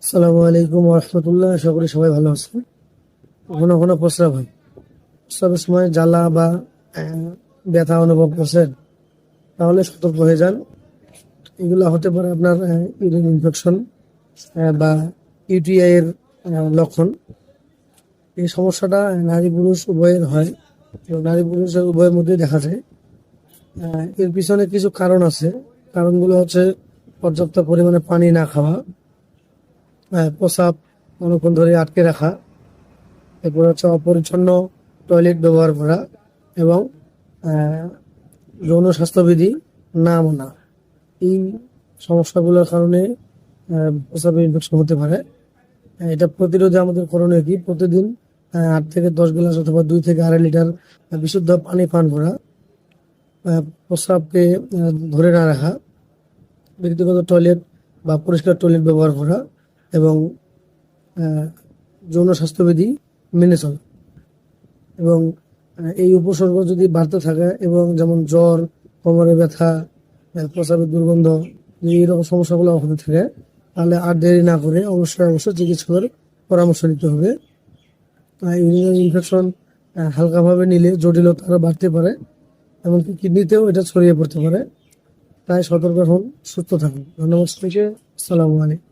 আসসালামু আলাইকুম রহমতুল্লাহ। আশা করি সবাই ভালো আছেন। কখনো কখনো প্রস্রাব হয়, প্রস্রাবের সময় জ্বালা বা ব্যথা অনুভব করছেন, তাহলে সতর্ক হয়ে যান। এগুলো হতে পারে আপনার ইউরিন ইনফেকশন বা ইউটিআই এর লক্ষণ। এই সমস্যাটা নারী পুরুষ উভয়ের হয় এবং নারী পুরুষের উভয়ের মধ্যে দেখা যায়। এর পিছনে কিছু কারণ আছে। কারণগুলো হচ্ছে পর্যাপ্ত পরিমাণে পানি না খাওয়া, প্রস্রাব অনেকক্ষণ ধরে আটকে রাখা, এরপর হচ্ছে অপরিচ্ছন্ন টয়লেট ব্যবহার করা এবং আহ, যৌন স্বাস্থ্যবিধি না মানা। এই সমস্যাগুলোর কারণে প্রস্রাবের ইনফেকশন হতে পারে। এটা প্রতিরোধে আমাদের করণীয় কি? প্রতিদিন 8 থেকে 10 গ্লাস অথবা 2 থেকে 2.5 লিটার বিশুদ্ধ পানি পান করা, প্রস্রাবকে ধরে না রাখা, ব্যক্তিগত টয়লেট বা পরিষ্কার টয়লেট ব্যবহার করা এবং আহ, যৌন স্বাস্থ্যবিধি মেনে চলা। এবং এই উপসর্গ যদি বাড়তে থাকে এবং যেমন জ্বর, কোমরে ব্যথা, প্রস্রাবের দুর্গন্ধ, যদি এইরকম সমস্যাগুলো হতে থাকে, তাহলে আর দেরি না করে অবশ্যই চিকিৎসকের পরামর্শ নিতে হবে। ইউরিনারি ইনফেকশন হালকাভাবে নিলে জটিলতা আরও বাড়তে পারে, এমনকি কিডনিতেও এটা ছড়িয়ে পড়তে পারে। তাই সতর্ক হন, সুস্থ থাকুন। ধন্যবাদ সবাইকে। আসসালামু আলাইকুম।